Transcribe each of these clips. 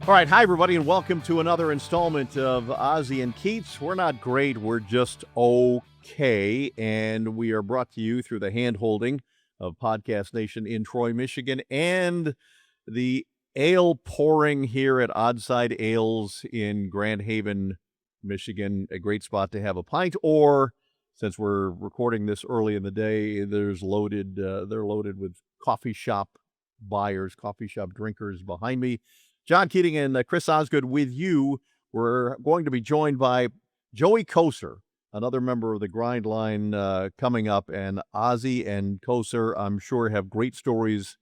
All right, hi everybody, and welcome to another installment of Ozzy and Keats. We're not great, we're just okay, and we are brought to you through the hand-holding of Podcast Nation in Troy, Michigan, and the ale pouring here at Oddside Ales in Grand Haven, Michigan. A great spot to have a pint, or since we're recording this early in the day, they're loaded with coffee shop buyers, coffee shop drinkers behind me. John Keating and Chris Osgood with you. We're going to be joined by Joey Kocur, another member of the Grind Line, coming up. And Ozzy and Kocur, I'm sure, have great stories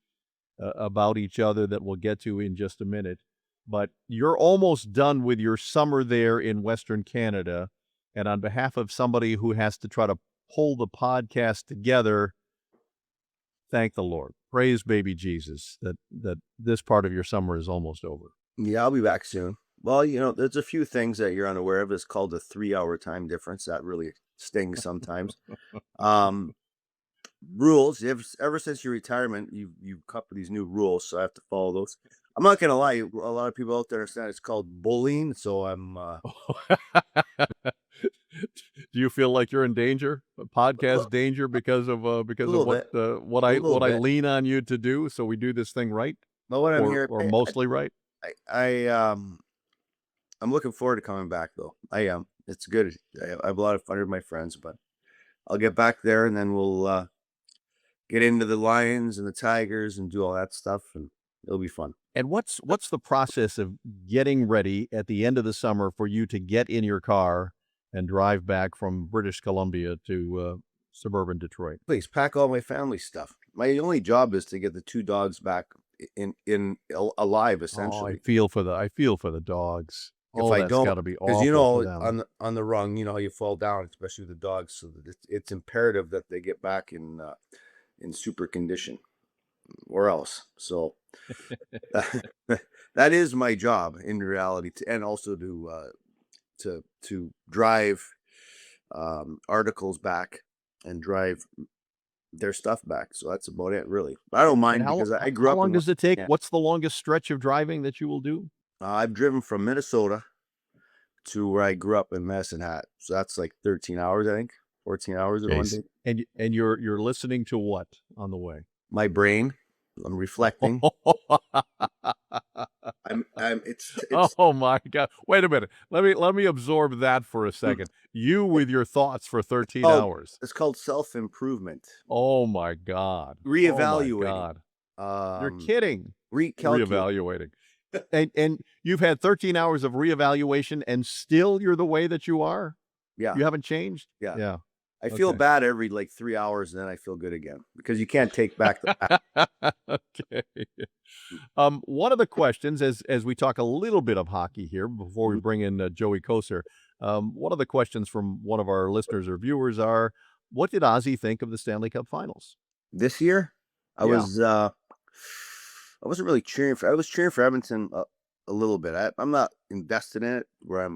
about each other that we'll get to in just a minute. But you're almost done with your summer there in Western Canada. And on behalf of somebody who has to try to pull the podcast together, thank the Lord. Praise baby Jesus that this part of your summer is almost over. Yeah, I'll be back soon. Well, there's a few things that you're unaware of. It's called a 3-hour time difference. That really stings sometimes. Rules. Ever since your retirement, you've come up with these new rules, so I have to follow those. I'm not gonna lie. A lot of people out there understand it's called bullying. So I'm. Do you feel like you're in danger, podcast danger, because of what I lean on you to do? So we do this thing right, but what I'm here or mostly right. I'm looking forward to coming back though. I am. It's good. I have a lot of fun with my friends, but I'll get back there and then we'll get into the Lions and the Tigers and do all that stuff, and it'll be fun. And what's the process of getting ready at the end of the summer for you to get in your car and drive back from British Columbia to suburban Detroit? Please pack all my family stuff. My only job is to get the 2 dogs back in alive, essentially. Oh, I feel for the dogs. If I don't, got to be awful for them. on the rung, you fall down, especially with the dogs. So that it's imperative that they get back in super condition, or else. So that is my job in reality, and also to drive articles back and drive their stuff back. So that's about it, really. I don't mind because I grew up. How long does it take? Yeah. What's the longest stretch of driving that you will do? I've driven from Minnesota to where I grew up in Medicine Hat. So that's like 13 hours, I think. 14 hours in one day. And you're listening to what on the way? My brain. I'm reflecting. Oh my God! Wait a minute. Let me absorb that for a second. You with your thoughts for 13 hours. It's called self-improvement. Oh my God! Reevaluating. Oh my God. You're kidding. Reevaluating. And you've had 13 hours of reevaluation, and still you're the way that you are. Yeah. You haven't changed. Yeah. I feel bad every 3 hours, and then I feel good again because you can't take back the. Okay. One of the questions, as we talk a little bit of hockey here before we bring in Joey Kocur, one of the questions from one of our listeners or viewers are, what did Ozzy think of the Stanley Cup Finals this year? I wasn't really cheering for. I was cheering for Edmonton a little bit. I'm not invested in it where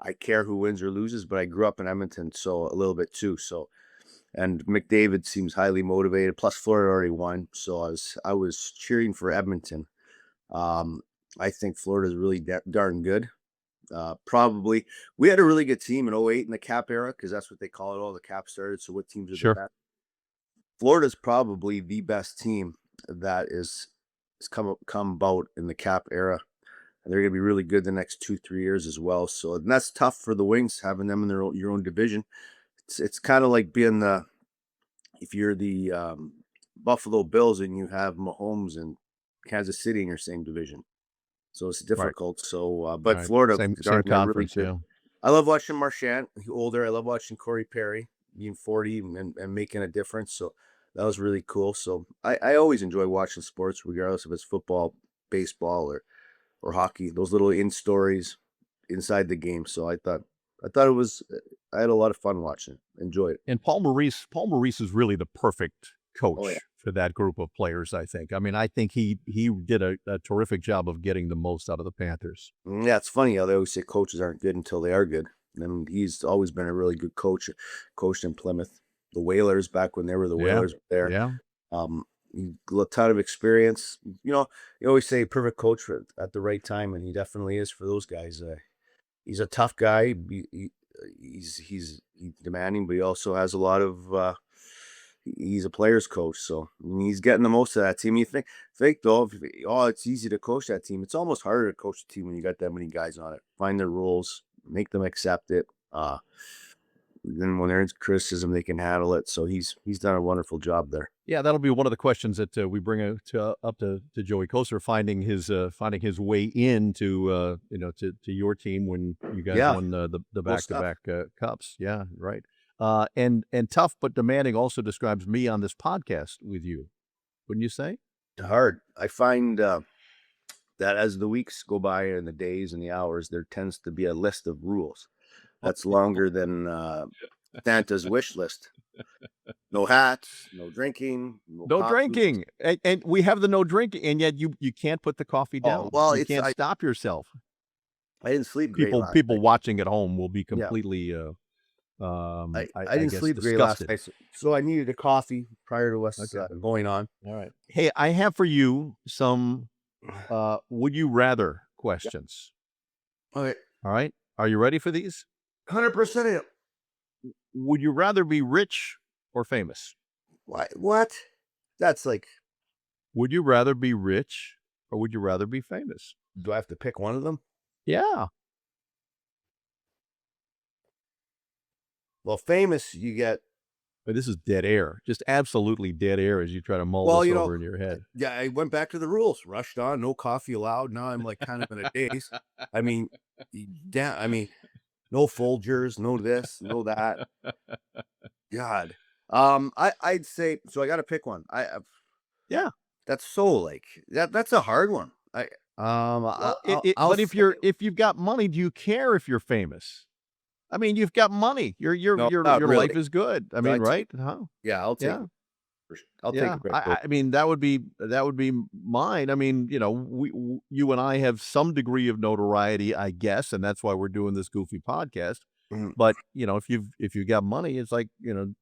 I care who wins or loses, but I grew up in Edmonton, so a little bit too. So, and McDavid seems highly motivated. Plus, Florida already won, so I was cheering for Edmonton. I think Florida's really darn good. Probably, we had a really good team in 2008 in the Cap era because that's what they call it. All the Cap started. So, what teams are the best? Florida's probably the best team that is come about in the Cap era. And they're going to be really good the next 2-3 years as well. So, and that's tough for the Wings, having them in your own division. It's kind of like being if you're the Buffalo Bills and you have Mahomes and Kansas City in your same division. So it's difficult. Right. So, but Florida, same conference. Really, yeah. I love watching Marchand, older. I love watching Corey Perry being 40 and making a difference. So that was really cool. So I always enjoy watching sports, regardless if it's football, baseball, or hockey, those little stories inside the game. So I thought I had a lot of fun watching it. Enjoyed it. And Paul Maurice is really the perfect coach for that group of players, I think. I mean, I think he did a terrific job of getting the most out of the Panthers. Yeah, it's funny how they always say coaches aren't good until they are good. And he's always been a really good coach, coached in Plymouth. The Whalers, back when they were the Whalers, there. Yeah. A ton of experience. You know, you always say perfect coach at the right time, and he definitely is for those guys. He's a tough guy. He's demanding, but he also has a lot of. He's a player's coach, so I mean, he's getting the most of that team. You think though, it's easy to coach that team. It's almost harder to coach a team when you got that many guys on it. Find their rules, make them accept it. Then when there's criticism, they can handle it. So he's done a wonderful job there. Yeah, that'll be one of the questions that we bring up to Joey Kocur, finding his way into to your team when you guys Yeah, won the cool stuff. back-to-back cups. Yeah, right. And tough but demanding also describes me on this podcast with you, wouldn't you say? Hard. I find that as the weeks go by and the days and the hours, there tends to be a list of rules that's longer than Santa's wish list. No hats, no drinking, no No coffee. drinking, and we have the no drinking, and yet you can't put the coffee down. well, You can't stop yourself. I didn't sleep great last People night. watching at home will be Yeah. completely I I didn't guess sleep great last disgusted. night, so I needed a coffee prior to us Okay. going on. All right. Hey, I have for you some would you rather questions. Okay, All right. Are you ready for these? 100%. Would you rather be rich or famous? What? That's like, Would you rather be rich or would you rather be famous? do I have to pick one of them? Yeah. Well, famous, you get. But this is dead air. Just absolutely dead air as you try to mull Well, this you know, over in your head. yeah, I went back to the rules. Rushed on, no coffee allowed. Now I'm like kind of in a daze. I mean, no Folgers, no this, no that. God. I'd say so. I got to pick one. Yeah. That's so like that's a hard one. Well, I'll but say, if you've got money, do you care if you're famous? I mean, you've got money. Your no, not your really. life is good. I mean, right? Huh? Yeah, I'll take. Yeah. I'll take Yeah. a break. I mean, that would be mine. I mean, you and I have some degree of notoriety, I guess, and that's why we're doing this goofy podcast. Mhm. But, if you got money, it's like, you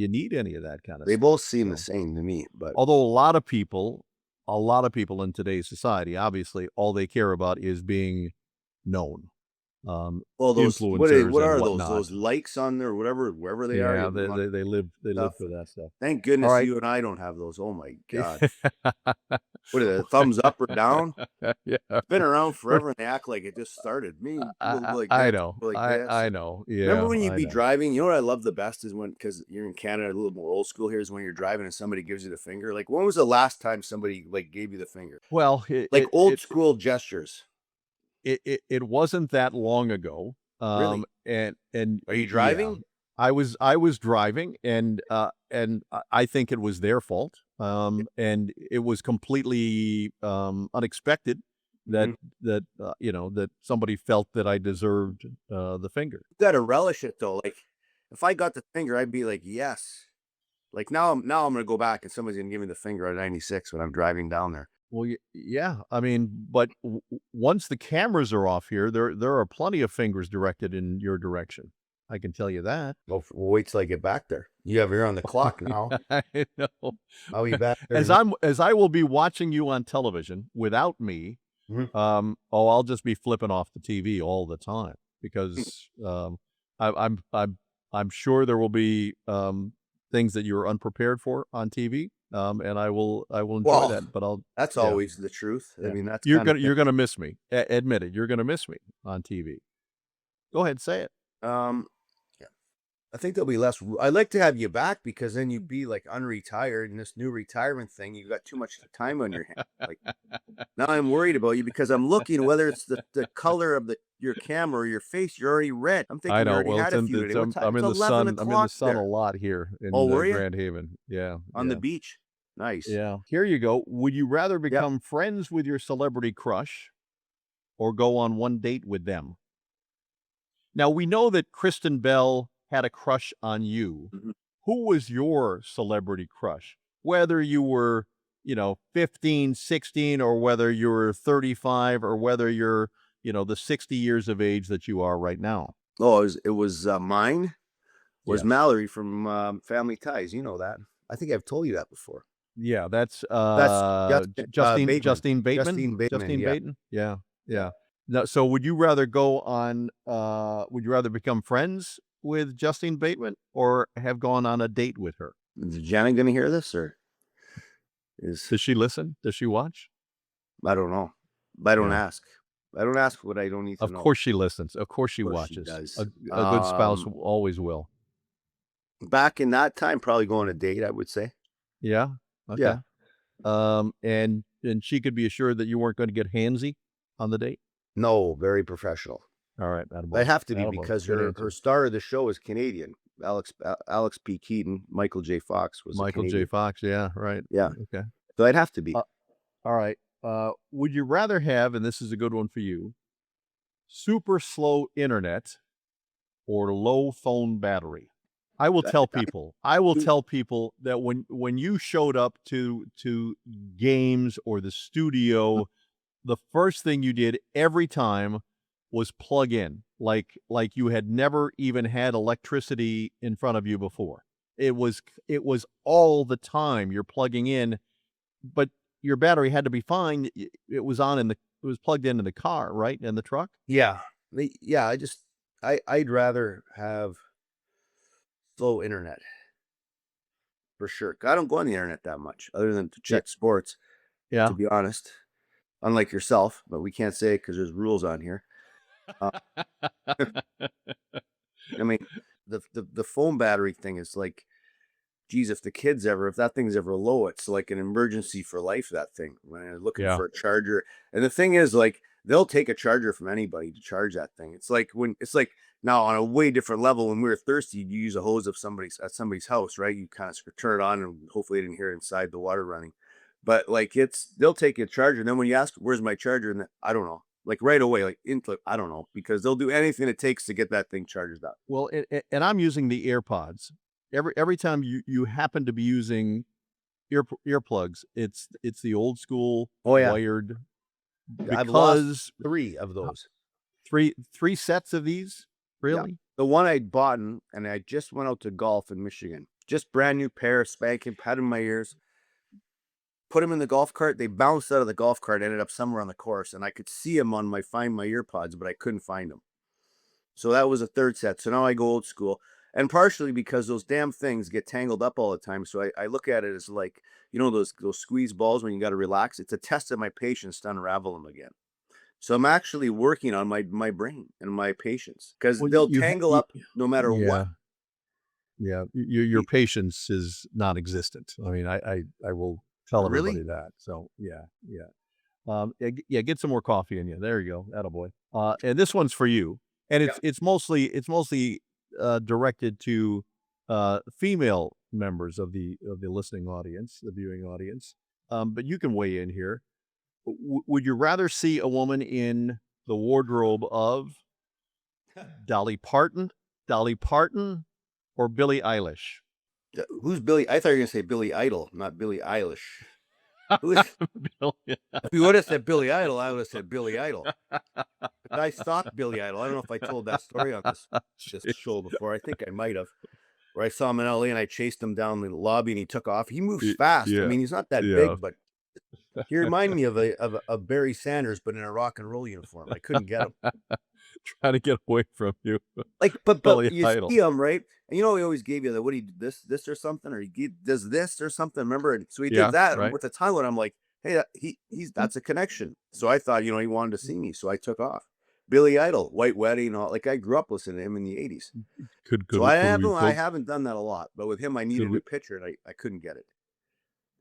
need any of that kind of They stuff. both seem So, the same to me, but although a lot of people in today's society, obviously, all they care about is being known, well, those influencers what and are whatnot. those likes on there, whatever, wherever they are. Yeah, You want they live stuff. for that stuff. Thank All goodness right. you and I don't have those. Oh my God. What are the thumbs up or down? Yeah. It's been around forever and they act like it just started. Me, people go like I that, know. people like this. I know. Yeah. Remember when you'd I be know. driving? You know what I love the best is when, because you're in Canada, a little more old school here, is when you're driving and somebody gives you the finger. Like, when was the last time somebody like gave you the finger? Well, Like old school gestures. it wasn't that long ago. Really? And Are you yeah, driving? I was driving and I think it was their fault. And it was completely unexpected that Mhm. that somebody felt that I deserved the finger. You gotta relish it though. Like, if I got the finger, I'd be like, yes. Like now I'm gonna go back and somebody's gonna give me the finger at 96 when I'm driving down there. Well, yeah, I mean, but once the cameras are off here, there are plenty of fingers directed in your direction. I can tell you that. Well, we'll wait till I get back there. You have her on the clock now. I know. I'll be back there. As I will be watching you on television without me, Mhm. I'll just be flipping off the TV all the time because I'm sure there will be things that you're unprepared for on TV, and I will enjoy Well, that. But that's yeah. always the truth. I Yeah. mean, that's You're kind of gonna miss me. Admit it. You're gonna miss me on TV. Go ahead, say it. yeah. I think there'll be less. I'd like to have you back because then you'd be like unretired in this new retirement thing. You got too much time on your hands. Like, now I'm worried about you because I'm looking whether it's the color of your camera or your face. You're already red. I'm thinking I you know. already Well, had a few today. What time? I'm in It's the 11 sun. I'm in the o'clock sun a there. lot here in Oh, were you? Grand Haven. Yeah, On the yeah, beach. Nice. yeah. Here you go. Would you rather become friends with your celebrity crush or go on one date with them? Now we know that Kristen Bell had a crush on you. Mhm. Who was your celebrity crush? Whether you were, 15, 16, or whether you were 35, or whether you're, the 60 years of age that you are right now. Oh, it was mine. Was Yes. Mallory from Family Ties. You know that. I think I've told you that before. Yeah, that's That's Bateman. Justine Bateman? Justine Bateman. Justine Yeah, Bateman? Yeah, yeah. yeah. No, so would you rather go on would you rather become friends with Justine Bateman or have gone on a date with her? Is Janet gonna hear this, or is Does she listen? Does she watch? I don't know. I don't Yeah. ask. I don't ask what I don't need to Of know. course she listens. Of course she Of course she watches. does. A good spouse always will. Back in that time, probably go on a date, I would say. Yeah? Yeah. Okay. And she could be assured that you weren't gonna get handsy on the date? No, very professional. All right, I attaboy. have to be Attaboy. because Good her answer. star of the show is Canadian. Alex P. Keaton, Michael J. Fox was a Michael J. Canadian. Fox, yeah, right. Yeah, Okay. so I'd have to be. Uh, all right. Would you rather have, and this is a good one for you, super slow internet or low phone battery? I will That- tell I- people. I will tell people that when you showed up to games or the studio, the first thing you did every time was plug in, like you had never even had electricity in front of you before. It was all the time you're plugging in, but your battery had to be fine. It was on in the it was plugged into the car, right? In the truck? Yeah, yeah. I'd rather have slow internet for sure. I don't go on the internet that much, other than to Yeah. check sports. To Yeah. be honest, unlike yourself, but we can't say it because there's rules on here. Uh, I mean, the phone battery thing is like, geez, if that thing's ever low, it's like an emergency for life. That thing when they're looking Yeah. for a charger, and the thing is, like, they'll take a charger from anybody to charge that thing. It's like now on a way different level. When we were thirsty, you use a hose of somebody's house, right? You kind of turn it on, and hopefully, you didn't hear inside the water running. But like, they'll take a charger, and then when you ask, "Where's my charger?" and I don't know, like right away, like I don't know, because they'll do anything it takes to get that thing charged up. Well, and I'm using the AirPods. Every time you happen to be using earplugs, it's the old school Oh yeah, wired I've lost because 3 of those. three sets of these? Yeah. Really? The one I'd bought, and I just went out to golf in Michigan. Just brand new pair, spanking, had 'em in my ears. Put them in the golf cart. They bounced out of the golf cart, ended up somewhere on the course, and I could see them on my Find My EarPods, but I couldn't find them. So that was a third set. So now I go old school, and partially because those damn things get tangled up all the time. So I look at it as like, those squeeze balls when you got to relax. It's a test of my patience to unravel them again. So I'm actually working on my brain and my patience because Well, they'll tangle up no matter yeah, what. yeah. Your patience is non-existent. I mean, I will tell Really? everybody that. So yeah, yeah. Yeah, get some more coffee in you. There you go. Attaboy. And this one's for you. And Yeah. it's mostly directed to female members of the listening audience, the viewing audience. But you can weigh in here. Would you rather see a woman in the wardrobe of Dolly Parton, or Billie Eilish? Who's Billy? I thought you were gonna say Billy Idol, not Billie Eilish. Who is? Billie If you would have said Billy Idol, I would have said Billy Idol. But I stalked Billy Idol. I don't know if I told that story on this show before. I think I might have. Where I saw him in LA and I chased him down the lobby and he took off. He moves fast. I Yeah, mean, he's not that yeah. big, but he reminded me of Barry Sanders, but in a rock and roll uniform. I couldn't get him. Trying to get away from you. Like, but Billy you Idol. see him, right? And he always gave you the what he this or something, or does this or something. Remember? And so he did Yeah, that. And right. with the time, I'm like, hey, that's a connection. So I thought, he wanted to see me, so I took off. Billy Idol, White Wedding, all like I grew up listening to him in the '80s. Could So we I could we haven't done that a lot, but with him, I could needed we a picture and I couldn't get it.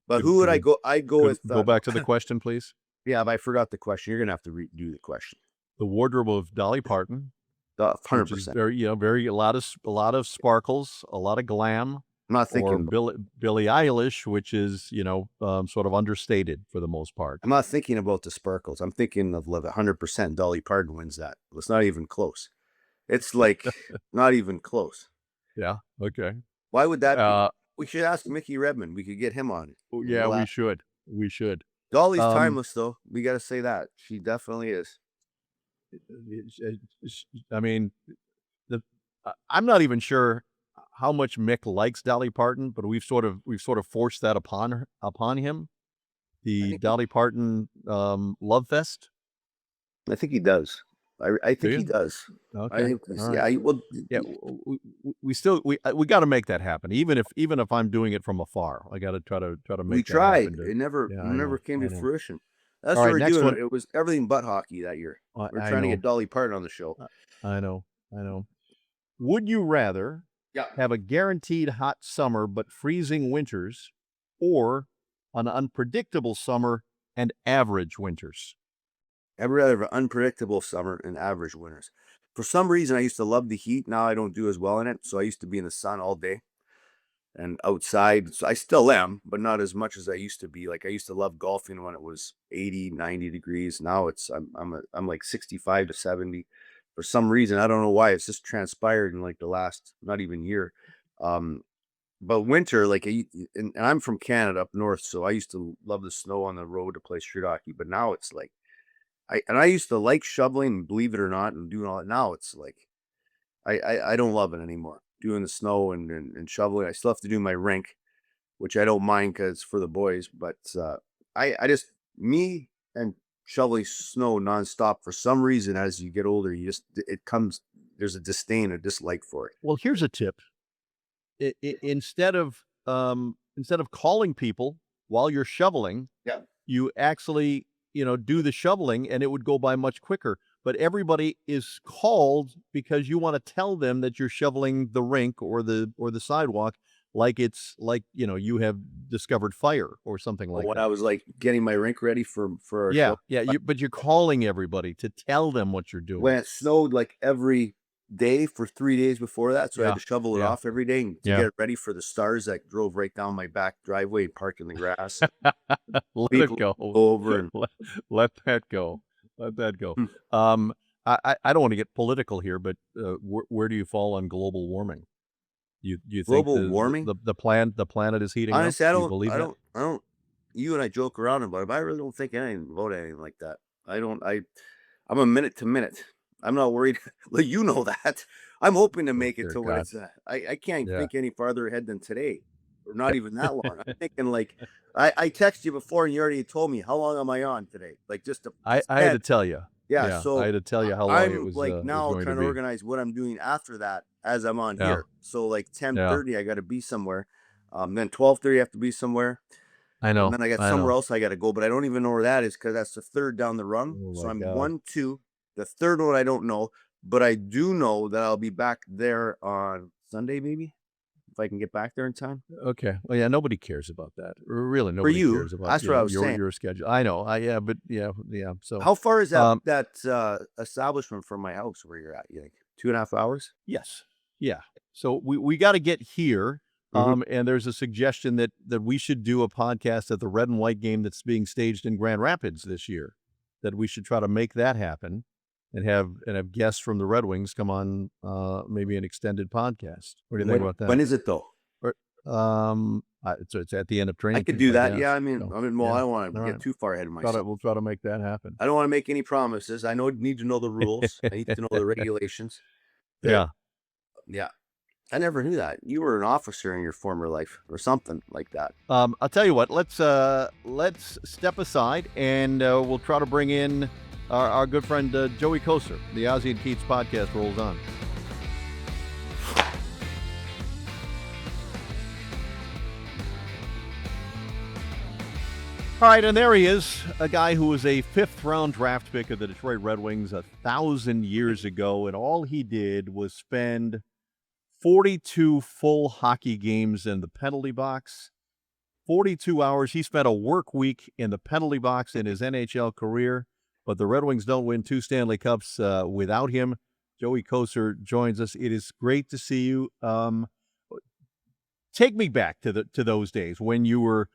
But who would could I we go? I'd go could with go back to the question, please? yeah. But I forgot the question. You're gonna have to redo the question. The wardrobe of Dolly Parton, hundred which is percent. very, very a lot of sparkles, a lot of glam, I'm not or thinking. Billie Eilish, which is, sort of understated for the most part. I'm not thinking about the sparkles. I'm thinking of 100%. Dolly Parton wins that. It's not even close. It's like not even close. Yeah, okay. Why would that be? Uh, We should ask Mickey Redmond. We could get him on, and yeah, we'll we ask. should. We should. Dolly's Um, timeless, though. We got to say that she definitely is. I mean, I'm not even sure how much Mick likes Dolly Parton, but we've sort of forced that upon him. I The think Dolly Parton love fest. I think he does. I Do think he you? does. I Okay. think All yeah. right. Well, Yeah, we still we got to make that happen. Even if I'm doing it from afar, I got to try to we make that tried. happen. It never Yeah, I never know. came I to know. fruition. All That's what right, we're next doing. one. It was everything but hockey that year. We're I trying to get know. Dolly Parton on the show. I know. I know. Would you rather Yeah. have a guaranteed hot summer but freezing winters, or an unpredictable summer and average winters? I'd rather have an unpredictable summer and average winters. For some reason, I used to love the heat. Now I don't do as well in it. So I used to be in the sun all day and outside. So I still am, but not as much as I used to be. Like I used to love golfing when it was 80, 90 degrees. Now I'm like 65 to 70. For some reason, I don't know why. It's just transpired in like the last not even year. Um, but winter, like, and I'm from Canada up north, so I used to love the snow on the road to play street hockey. But now it's like I used to like shoveling, believe it or not, and doing all that. Now it's like I don't love it anymore. Doing the snow and shoveling. I still have to do my rink, which I don't mind because it's for the boys. But I just me and shoveling snow nonstop for some reason. As you get older, you just it comes. There's a disdain, a dislike for it. Well, here's a tip. Instead of calling people while you're shoveling, Yeah. you actually, do the shoveling and it would go by much quicker. But everybody is called because you want to tell them that you're shoveling the rink or the sidewalk, like it's like, you have discovered fire or something like When I that. was like getting my rink ready for our Yeah, show, yeah, but you're calling everybody to tell them what you're doing. when it snowed like every day for 3 days before that, so I had Yeah, to shovel it yeah, off every day to yeah. get it ready for the stars that drove right down my back driveway and parked in the grass. Let it People go. go over and Let that go. Let that go. Hmm. I don't want to get political here, but where do you fall on global warming? You think global warming. the planet is heating up? Honestly, Do you believe that? I don't. You and I joke around about it, but I really don't think anything about anything like that. I don't. I'm a minute to minute. I'm not worried. Like, you know that. I'm hoping to Oh, make it dear to where God. it's. I can't Yeah. think any farther ahead than today, or not even that long. I'm thinking like, I texted you before and you already told me how long am I on today? Like just a I had to head. tell you. Yeah. Yeah, I So had to tell you how long it I'm like was now going to trying to be. organize what I'm doing after that as I'm on Yeah, here. So like yeah. 10:30, I got to be somewhere. Then 12:30, I have to be somewhere. I And know. then I got I somewhere know. else I got to go, but I don't even know where that is because that's the third down the rung. Oh So my I'm God. 1, 2. The third one I don't know, but I do know that I'll be back there on Sunday, maybe if I can get back there in time. Okay. Well, yeah, nobody cares about that. Really, For nobody you, cares about, that's what I was your saying. your schedule. I know. Yeah, but yeah, yeah. So, How far is um, that establishment from my house where you're at? You think 2.5 hours? yes. Yeah. So we got to get here. Hmm. And there's a suggestion that we should do a podcast at the red and white game that's being staged in Grand Rapids this year. That we should try to make that happen and have guests from the Red Wings come on maybe an extended podcast. What do you think about that? When is it though? Or, it's at the end of I training could camp, do I that. guess. Yeah, So, well, yeah. I don't want to All get right. too far ahead of myself. We'll try to make that happen. I don't want to make any promises. I need to know the rules. I need to know the regulations. That Yeah. yeah. I never knew that. You were an officer in your former life or something like that. I'll tell you what. Let's step aside and we'll try to bring in our good friend Joey Kocur. The Ozzy and Keats podcast rolls on. All right, and there he is, a guy who was a fifth-round draft pick of the Detroit Red Wings 1,000 years ago, and all he did was spend 42 full hockey games in the penalty box. 42 hours. He spent a work week in the penalty box in his NHL career, but the Red Wings don't win 2 Stanley Cups without him. Joey Kocur joins us. It is great to see you. Take me back to those days when you were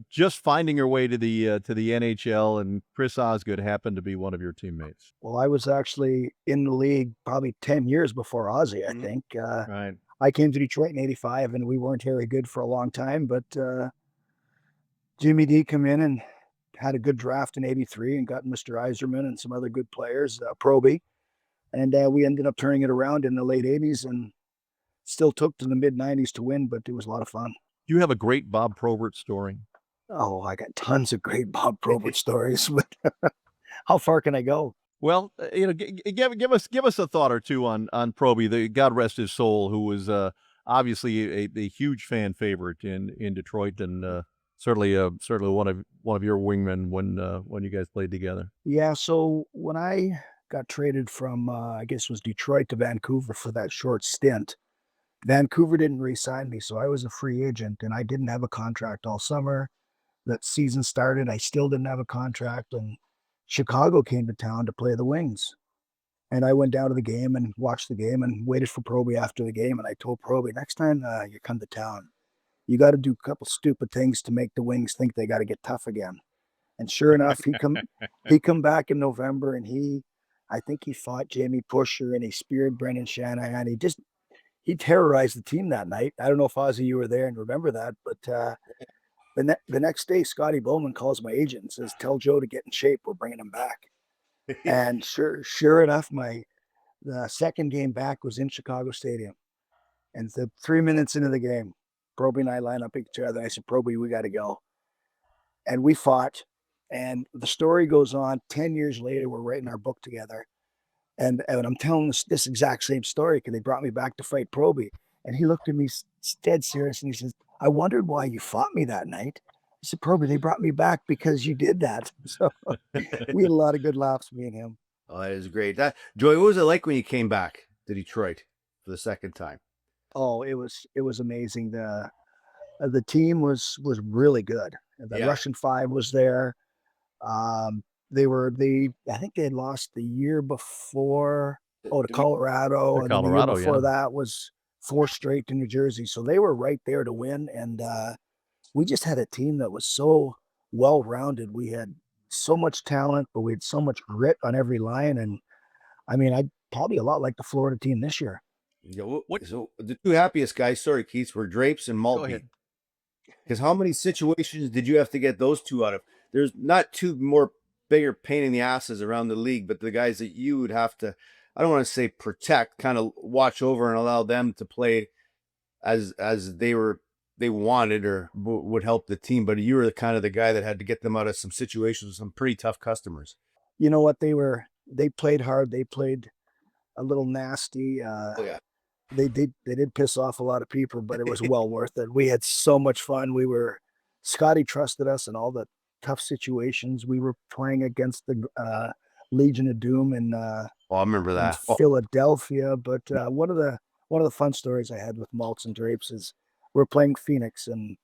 just finding your way to the NHL, and Chris Osgood happened to be one of your teammates. Well, I was actually in the league probably 10 years before Ozzy, I think. Right. I came to Detroit in 85, and we weren't very good for a long time, but Jimmy D come in and had a good draft in 83 and got Mr. Yzerman and some other good players, Proby, and we ended up turning it around in the late 80s and Still took to the mid-90s to win, but it was a lot of fun. You have a great Bob Probert story. Oh, I got tons of great Bob Probert stories, but how far can I go? Well, give us a thought or two on Proby, the God rest his soul, who was obviously a huge fan favorite in Detroit, and certainly one of your wingmen when you guys played together. Yeah, so when I got traded from, I guess it was Detroit to Vancouver for that short stint, Vancouver didn't re-sign me, so I was a free agent, and I didn't have a contract all summer. That season started, I still didn't have a contract, and Chicago came to town to play the Wings. And I went down to the game and watched the game and waited for Proby after the game. And I told Proby, next time you come to town, you got to do a couple stupid things to make the Wings think they got to get tough again. And sure enough, he come back in November, and I think he fought Jamie Pusher and he speared Brendan Shanahan. He terrorized the team that night. I don't know if Ozzy, you were there and remember that, but the next day, Scotty Bowman calls my agent and says, "Tell Joe to get in shape. We're bringing him back." And sure enough, the second game back was in Chicago Stadium. And 3 minutes into the game, Proby and I line up each other. And I said, "Proby, we got to go." And we fought. And the story goes on. 10 years later, we're writing our book together. And I'm telling this exact same story because they brought me back to fight Proby. And he looked at me dead serious and he says, "I wondered why you fought me that night." I said, "Proby, they brought me back because you did that." So we had a lot of good laughs, me and him. Oh, that is great. Joey, what was it like when you came back to Detroit for the second time? Oh, it was amazing. The team was really good. The Yeah. Russian Five was there. I think they had lost the year before, to Colorado, To and then the year Colorado, before yeah. that was 4 straight to New Jersey. So they were right there to win, and we just had a team that was so well-rounded. We had so much talent, but we had so much grit on every line, and I mean, I probably a lot like the Florida team this year. So the two happiest guys, sorry, Keats, were Drapes and Go Maltby. ahead. Because how many situations did you have to get those two out of? There's not two more bigger pain in the asses around the league, but the guys that you would have to, I don't want to say protect, kind of watch over and allow them to play as they wanted or would help the team. But you were the kind of the guy that had to get them out of some situations with some pretty tough customers. You know what? They played hard. They played a little nasty. Oh yeah. They did piss off a lot of people, but it was well worth it. We had so much fun. Scotty trusted us in all the tough situations. We were playing against the Legion of Doom in Oh, I remember in that. Oh, Philadelphia. But one of the fun stories I had with Maltz and Drapes is we're playing Phoenix, and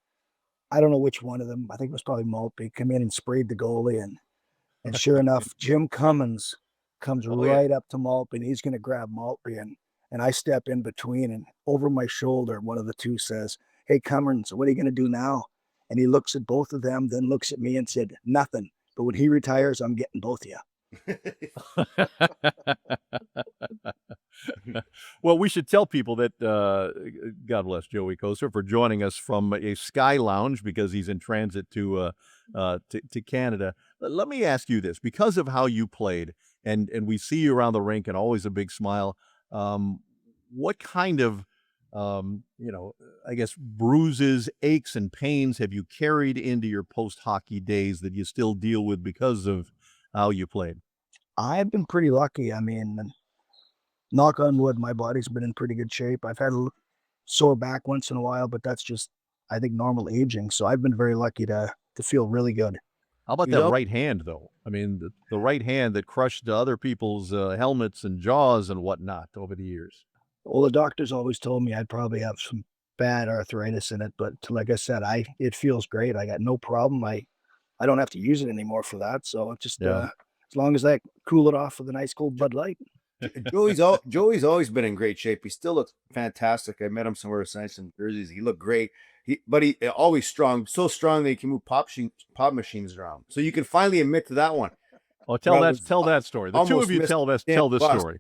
I don't know which one of them. I think it was probably Maltby come in and sprayed the goalie, and sure enough, Jim Cummins comes oh yeah. right up to Maltby, and he's going to grab Maltby, and I step in between, and over my shoulder, one of the two says, "Hey, Cummins, what are you going to do now?" And he looks at both of them, then looks at me and said, "Nothing. But when he retires, I'm getting both of you." Well, we should tell people that God bless Joey Kocur for joining us from a Sky Lounge because he's in transit to Canada. Let me ask you this: because of how you played, and we see you around the rink, and always a big smile. What kind of I guess bruises, aches, and pains have you carried into your post-hockey days that you still deal with because of how you played? I've been pretty lucky. I mean, knock on wood, my body's been in pretty good shape. I've had a sore back once in a while, but that's just, I think, normal aging. So I've been very lucky to feel really good. How about You that know, right hand, though? I mean, the right hand that crushed other people's helmets and jaws and whatnot over the years. Well, the doctors always told me I'd probably have some bad arthritis in it, but like I said, it feels great. I got no problem. I don't have to use it anymore for that. So it's just Yeah. as long as I cool it off with a nice cold Bud Light. Joey's always been in great shape. He still looks fantastic. I met him somewhere, signed some jerseys. He looked great. But he always strong, so strong that he can move pop machines around. So you can finally admit to that one. Oh, tell that story. The two almost of you missed tell this bus. story.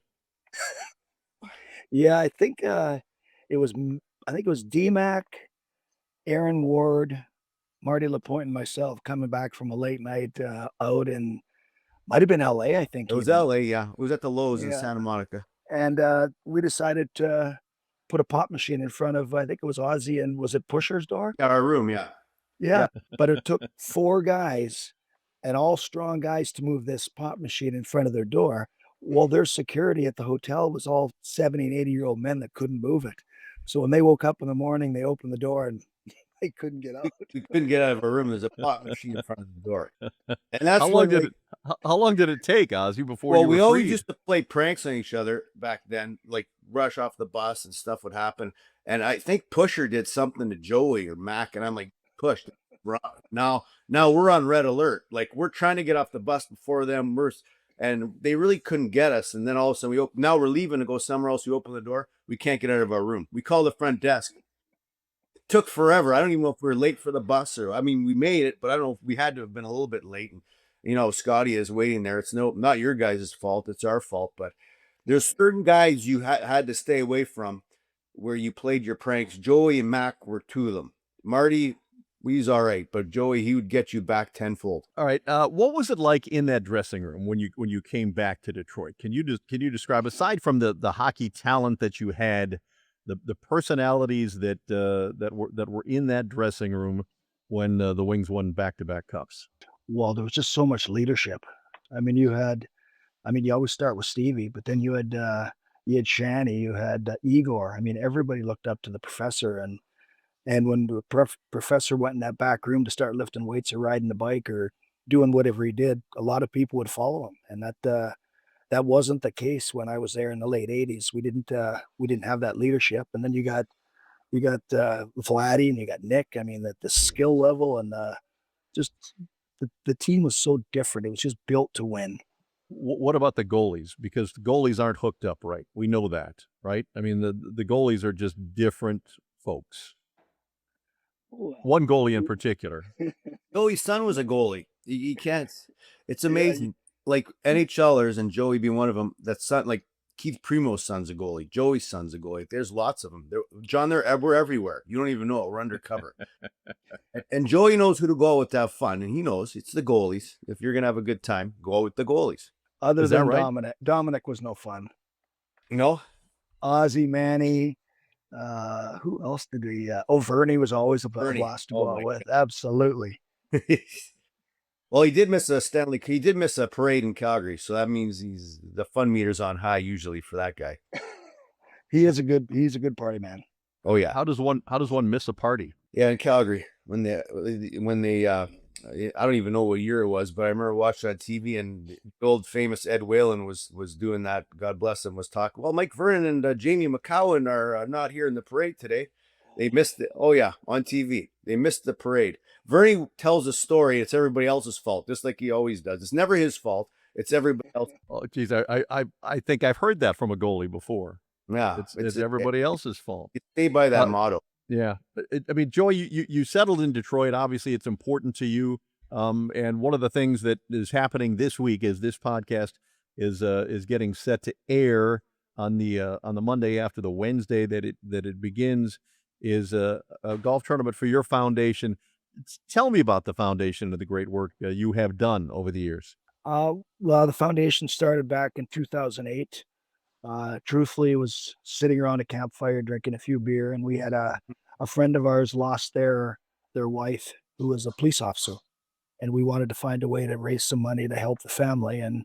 Yeah, I think it was DMAC, Aaron Ward, Marty Lapointe, and myself coming back from a late night out in might have been LA, I think. It was even. LA, yeah. It was at the Lowe's in Yeah. Santa Monica. And we decided to put a pop machine in front of, I think it was Ozzy and was it Pusher's door? Yeah, our room, yeah. Yeah, but it took 4 guys and all strong guys to move this pop machine in front of their door. Well, their security at the hotel was all 70 and 80-year-old men that couldn't move it. So when they woke up in the morning, they opened the door and they couldn't get out. We couldn't get out of our room. There's a pop machine in front of the door. And How that's long when, did like, how long did it take, Ozzy, before well, you we were always freed? used to play pranks on each other back then, like rush off the bus and stuff would happen. And I think Pusher did something to Joey or Mac, and I'm like, Push. Now we're on red alert. Like, we're trying to get off the bus before them. And they really couldn't get us. And then all of a sudden, now we're leaving to go somewhere else. We open the door. We can't get out of our room. We call the front desk. It took forever. I don't even know if we were late for the bus or, I mean, we made it, but I don't know if we had to have been a little bit late. And, Scotty is waiting there. It's not your guys' fault. It's our fault. But there's certain guys you had to stay away from where you played your pranks. Joey and Mac were 2 of them. Marty, he's all right, but Joey, he would get you back tenfold. All right. What was it like in that dressing room when you came back to Detroit? Can you describe, aside from the hockey talent that you had, the personalities that were in that dressing room when the Wings won back-to-back cups? Well, there was just so much leadership. I mean, you always start with Stevie, but then you had Shanny, you had Igor. I mean, everybody looked up to the professor, and when the professor went in that back room to start lifting weights or riding the bike or doing whatever he did, a lot of people would follow him, and that wasn't the case when I was there in the late '80s. We didn't have that leadership, and then you got Vladdy and you got Nick. I mean, the skill level and just the team was so different. It was just built to win. What about the goalies? Because the goalies aren't hooked up right. We know that, right? I mean, the goalies are just different folks. One goalie in particular. Joey's son was a goalie. You can't. It's amazing. Like, NHLers, and Joey being one of them. That son, like Keith Primo's son's a goalie. Joey's son's a goalie. There's lots of them. John, we're everywhere. You don't even know it. We're undercover. And Joey knows who to go with to have fun, and he knows it's the goalies. If you're gonna have a good time, go with the goalies. Other Is that than right? Dominic. Dominic was no fun. No, Ozzy, Manny, who else did we? Vernie was always a Vernie. blast to Oh, go out my with. Absolutely. Well, he did miss a parade in Calgary, so that means the fun meter's on high usually for that guy. He's a good party man. Oh yeah. How does one miss a party? Yeah, in Calgary when they I don't even know what year it was, but I remember watching on TV, and the old famous Ed Whalen was doing that. God bless him. Was talking. Well, Mike Vernon and Jamie McCowan are not here in the parade today. They missed it. Oh yeah, on TV. They missed the parade. Vernie tells a story. It's everybody else's fault, just like he always does. It's never his fault. It's everybody else. Oh, geez, I think I've heard that from a goalie before. Yeah, It's everybody else's fault. You stay by that motto. Yeah. I mean, Joey, you settled in Detroit. Obviously, it's important to you. And one of the things that is happening this week is this podcast is getting set to air on the Monday after the Wednesday that it begins, is a golf tournament for your foundation. Tell me about the foundation and the great work you have done over the years. Well, the foundation started back in 2008. Truthfully, was sitting around a campfire drinking a few beer, and we had a friend of ours lost their wife, who was a police officer, and we wanted to find a way to raise some money to help the family, and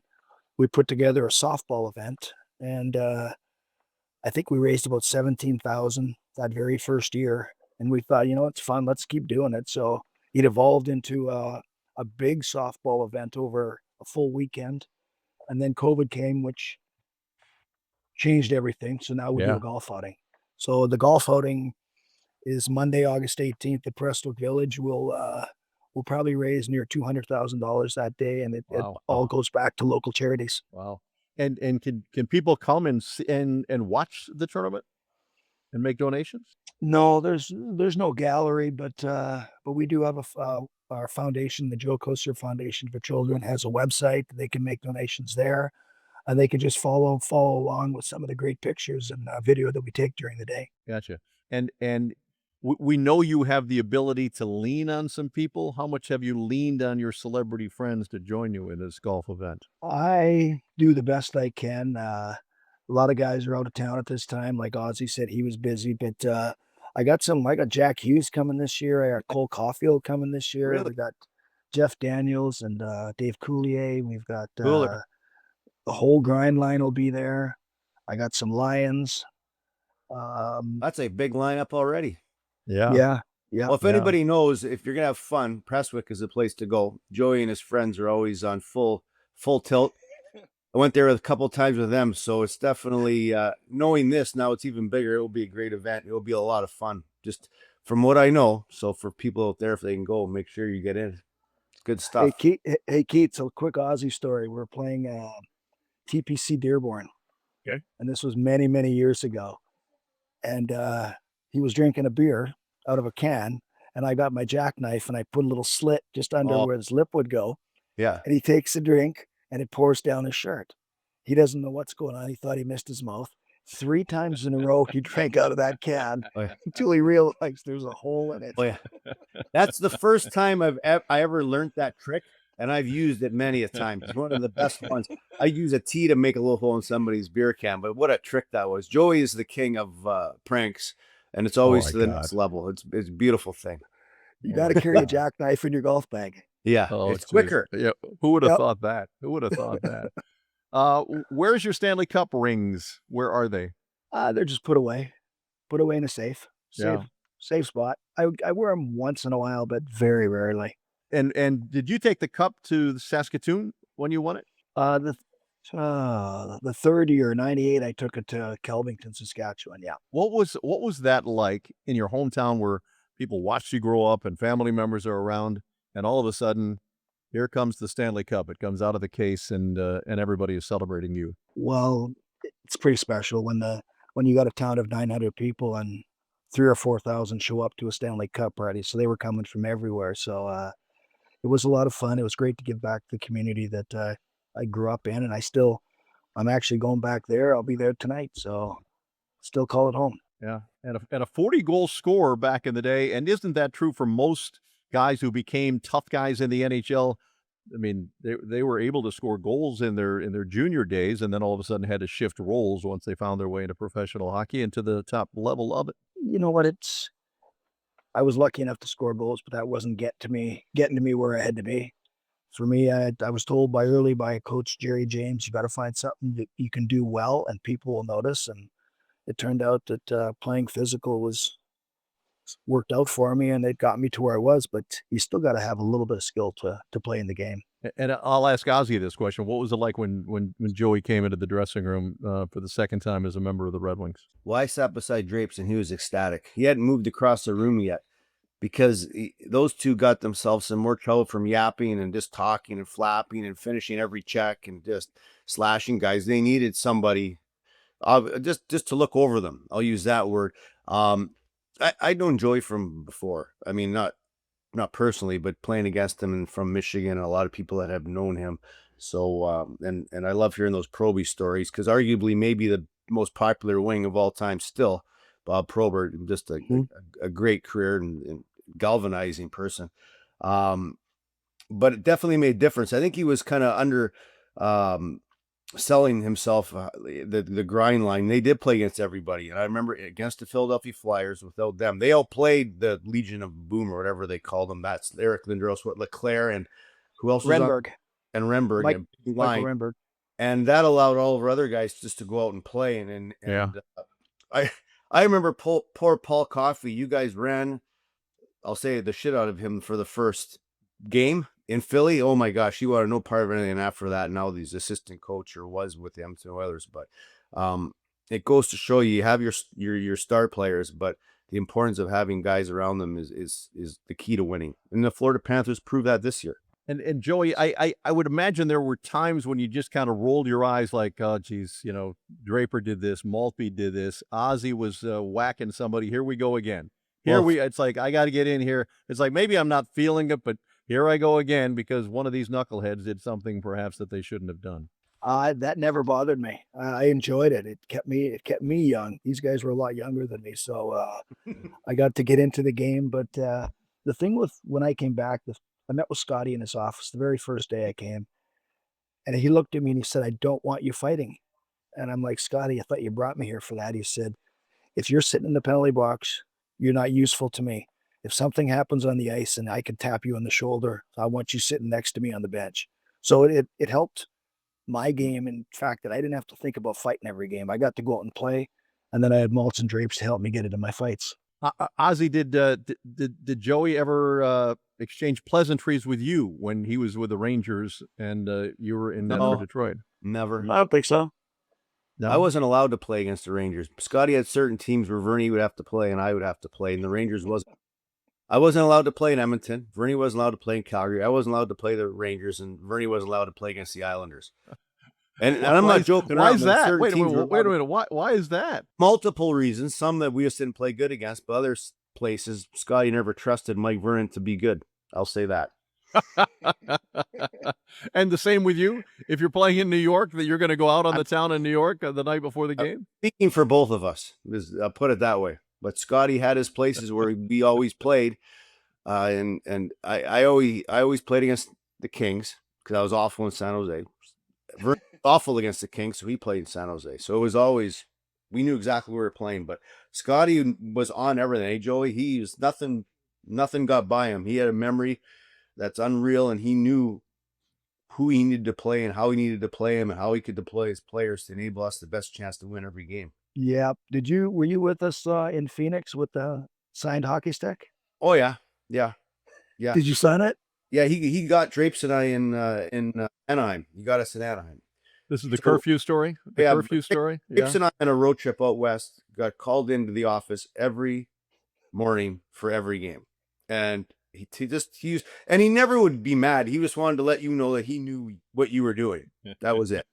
we put together a softball event, and I think we raised about 17,000 that very first year, and we thought, it's fun, let's keep doing it. So it evolved into a big softball event over a full weekend, and then COVID came, which changed everything. So now we do a golf outing. So the golf outing is Monday, August 18th at Prestwick Village. We'll probably raise near $200,000 that day, and it all goes back to local charities. Wow. And can people come and watch the tournament and make donations? No, there's no gallery, but we do have our foundation, the Joe Kocur Foundation for Children, has a website. They can make donations there. They can just follow along with some of the great pictures and video that we take during the day. Gotcha. And we know you have the ability to lean on some people. How much have you leaned on your celebrity friends to join you in this golf event? I do the best I can. A lot of guys are out of town at this time. Like Ozzy said, he was busy, but I got Jack Hughes coming this year. I got Cole Caulfield coming this year. Really We got Jeff Daniels and Dave Coulier. We've got Cooler. the whole grind line will be there. I got some Lions. That's a big lineup already. Yeah. Well, if anybody knows, if you're gonna have fun, Prestwick is the place to go. Joey and his friends are always on full tilt. I went there a couple times with them, so it's definitely knowing this now. It's even bigger. It will be a great event. It will be a lot of fun, just from what I know. So for people out there, if they can go, make sure you get in. It's good stuff. Hey Keats, a quick Ozzy story. We're playing TPC Dearborn. Okay. And this was many, many years ago. And he was drinking a beer out of a can, and I got my jackknife and I put a little slit just under where his lip would go. Yeah. And he takes a drink and it pours down his shirt. He doesn't know what's going on. He thought he missed his mouth. 3 times in a row, he drank out of that can until he realized there's a hole in it. Oh yeah. That's the first time I ever learned that trick, and I've used it many a time. It's one of the best ones. I use a tea to make a little hole in somebody's beer can, but what a trick that was. Joey is the king of pranks, and it's always to the next level. It's a beautiful thing. You got to carry a jackknife in your golf bag. Yeah, it's quicker. Yeah, who would have thought that? Who would have thought that? Where's your Stanley Cup rings? Where are they? They're just put away in a safe spot. I wear them once in a while, but very rarely. And did you take the cup to Saskatoon when you won it? The 30 or 98, I took it to Kelvington, Saskatchewan. Yeah. What was that like in your hometown where people watched you grow up and family members are around, and all of a sudden, here comes the Stanley Cup. It comes out of the case, and everybody is celebrating you. Well, it's pretty special when you got a town of 900 people and 3,000 or 4,000 show up to a Stanley Cup party. So they were coming from everywhere. So it was a lot of fun. It was great to give back to the community that I grew up in, and I'm actually going back there. I'll be there tonight, so still call it home. Yeah, and a 40-goal scorer back in the day, and isn't that true for most guys who became tough guys in the NHL? I mean, they were able to score goals in their junior days, and then all of a sudden had to shift roles once they found their way into professional hockey and to the top level of it. You know what? I was lucky enough to score goals, but that wasn't getting to me where I had to be. For me, I was told by Coach Jerry James, you got to find something that you can do well and people will notice. And it turned out that playing physical worked out for me, and it got me to where I was. But you still got to have a little bit of skill to play in the game. And I'll ask Ozzy this question: what was it like when Joey came into the dressing room for the second time as a member of the Red Wings? Well, I sat beside Drapes, and he was ecstatic. He hadn't moved across the room yet, because those two got themselves in more trouble from yapping and just talking and flapping and finishing every check and just slashing guys. They needed somebody just to look over them. I'll use that word. I'd known Joey from before. I mean, not personally, but playing against him and from Michigan, and a lot of people that have known him. So, and I love hearing those Proby stories, because arguably maybe the most popular wing of all time still, Bob Probert, just a great career and galvanizing person. But it definitely made a difference. I think he was kind of under selling himself, the grind line. They did play against everybody. And I remember against the Philadelphia Flyers, without them, they all played the Legion of Boom or whatever they call them. That's Eric Lindros, Leclerc, and who else was Renberg. And Renberg. Michael Renberg. And that allowed all of our other guys just to go out and play. And I remember poor Paul Coffey. You guys ran, I'll say, the shit out of him for the first game in Philly. Oh my gosh, he wanted no part of anything after that. Now he's assistant coach, or was with the Edmonton Oilers. But it goes to show you have your star players, but the importance of having guys around them is the key to winning. And the Florida Panthers proved that this year. And Joey, I would imagine there were times when you just kind of rolled your eyes like, oh, geez, Draper did this, Maltby did this, Ozzy was whacking somebody. Here we go again. It's like, I got to get in here. It's like, maybe I'm not feeling it, but here I go again, because one of these knuckleheads did something perhaps that they shouldn't have done. That never bothered me. I enjoyed it. It kept me young. These guys were a lot younger than me, so I got to get into the game. But the thing with when I came back, I met with Scotty in his office the very first day I came, and he looked at me and he said, "I don't want you fighting." And I'm like, Scotty, I thought you brought me here for that. He said, if you're sitting in the penalty box, you're not useful to me. If something happens on the ice and I can tap you on the shoulder, I want you sitting next to me on the bench. So it helped my game in fact that I didn't have to think about fighting every game. I got to go out and play, and then I had Maltz and Drapes to help me get into my fights. Ozzy, did Joey ever exchange pleasantries with you when he was with the Rangers and you were in for Detroit? Never. I don't think so. No? I wasn't allowed to play against the Rangers. Scotty had certain teams where Vernie would have to play and I would have to play, and the Rangers wasn't. I wasn't allowed to play in Edmonton. Vernie wasn't allowed to play in Calgary. I wasn't allowed to play the Rangers, and Vernie wasn't allowed to play against the Islanders. And I'm not joking. Why around, is but that? certain Wait a teams minute. were Wait a minute. Why is that? multiple reasons. Some that we just didn't play good against, but other places, Scotty never trusted Mike Vernon to be good. I'll say that. And the same with you. If you're playing in New York, that you're going to go out on the town in New York the night before the game. Speaking for both of us, I'll put it that way. But Scotty had his places where we always played, and I always played against the Kings because I was awful in San Jose. Vernon was awful against the Kings, so he played in San Jose. So it was always, we knew exactly where we were playing. But Scotty was on everything. Hey, Joey, he was nothing got by him. He had a memory that's unreal, and he knew who he needed to play and how he needed to play him and how he could deploy his players to enable us the best chance to win every game. Yeah. Were you with us in Phoenix with the signed hockey stick? Oh yeah. Did you sign it? Yeah, he got Drapes and I in Anaheim. He got us in Anaheim. This is the curfew story? Curfew story? Drapes and I on a road trip out west got called into the office every morning for every game. And he never would be mad. He just wanted to let you know that he knew what you were doing. That was it.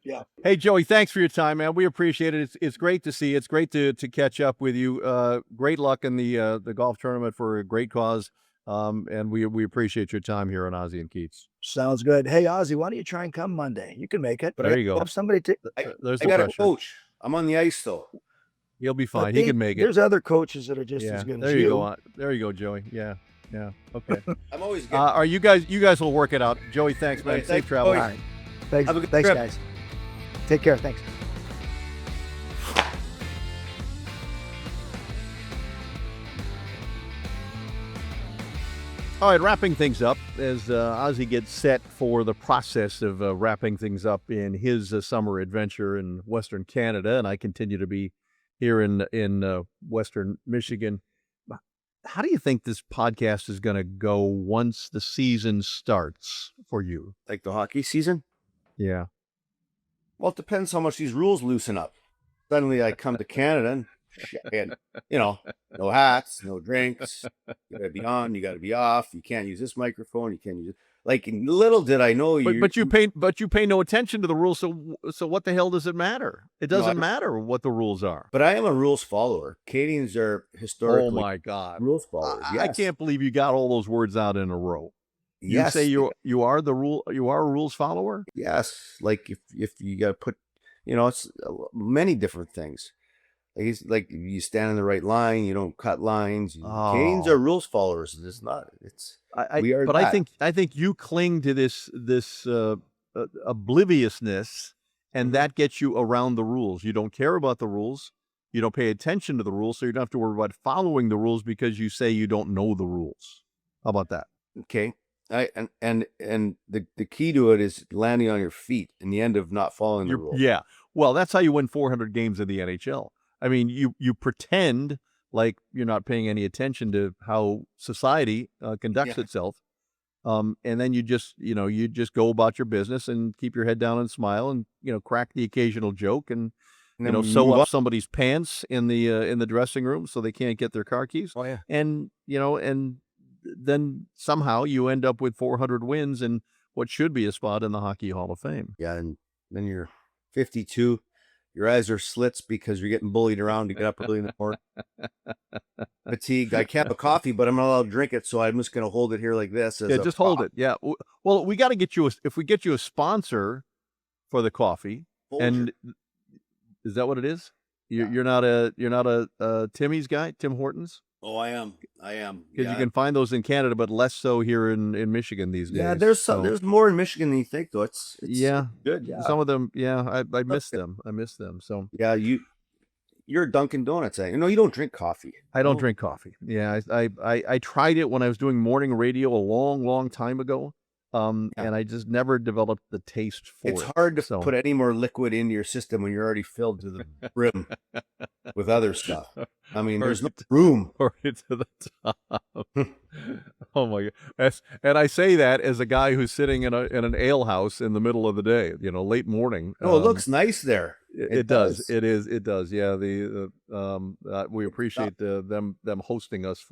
Yeah. Hey, Joey, thanks for your time, man. We appreciate it. It's great to see you. It's great to catch up with you. Great luck in the golf tournament for a great cause. And we appreciate your time here on Ozzy and Keats. Sounds good. Hey, Ozzy, why don't you try and come Monday? You can make it. There you go. Have somebody take. There's I the got pressure. a coach. I'm on the ice though. He'll be fine. He can make it. There's other coaches that are just as good as you. There you go. There you go, Joey. Yeah. Okay. I'm always good. Are you guys will work it out. Joey, thanks, man. Right, Safe travel. All right. Thanks, Have a good thanks trip. guys. Take care. Thanks. All right, wrapping things up as Ozzy gets set for the process of wrapping things up in his summer adventure in Western Canada, and I continue to be here in Western Michigan. How do you think this podcast is going to go once the season starts for you? Like the hockey season? Yeah. Well, it depends how much these rules loosen up. Suddenly I come to Canada and shit, no hats, no drinks. You gotta be on, you gotta be off. You can't use this microphone. You can't use it. Like little did I know But you pay no attention to the rules. So what the hell does it matter? It doesn't matter what the rules are. But I am a rules follower. Canadians are historically Oh my God, rules followers. I Yes. can't believe you got all those words out in a row. You Yes. say you are a rules follower? Yes. Like if you got to put, it's many different things. Like you stand in the right line, you don't cut lines. Canadians are rules followers. It's not. We are. But that. I think you cling to this obliviousness, and that gets you around the rules. You don't care about the rules. You don't pay attention to the rules, so you don't have to worry about following the rules because you say you don't know the rules. How about that? Okay. And the key to it is landing on your feet in the end of not following the rules. Yeah. Well, that's how you win 400 games in the NHL. I mean, you pretend like you're not paying any attention to how society conducts itself. And then you just go about your business and keep your head down and smile and, crack the occasional joke and sew up somebody's pants in the dressing room so they can't get their car keys. Oh yeah. And, and then somehow you end up with 400 wins and what should be a spot in the Hockey Hall of Fame. Yeah. And then you're 52. Your eyes are slits because you're getting bullied around to get up early in the morning. Fatigue. I can't have a coffee, but I'm not allowed to drink it, so I'm just going to hold it here like this. Just hold it. Yeah. Well, we got to get you if we get you a sponsor for the coffee, and is that what it is? You're not a Timmy's guy, Tim Hortons? Oh, I am. Because you can find those in Canada, but less so here in Michigan these days. Yeah, there's more in Michigan than you think, though. It's good. Yeah, some of them. Yeah, I miss them. So yeah, you're a Dunkin' Donuts. No, you don't drink coffee. I don't drink coffee. Yeah, I tried it when I was doing morning radio a long time ago. And I just never developed the taste for it. It's hard to put any more liquid into your system when you're already filled to the brim with other stuff. I mean, there's no room. Pour it to the top. Oh my God! And I say that as a guy who's sitting in an ale house in the middle of the day, late morning. Oh, it looks nice there. It does. It does. Yeah. We appreciate them hosting us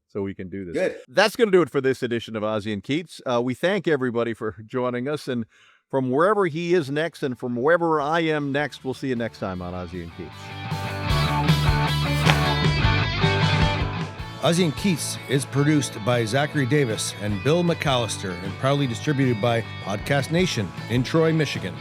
so we can do this. Good. That's going to do it for this edition of Ozzy and Keats. We thank everybody for joining us, and from wherever he is next and from wherever I am next, we'll see you next time on Ozzy and Keats. Ozzy and Keats is produced by Zachary Davis and Bill McAllister and proudly distributed by Podcast Nation in Troy, Michigan.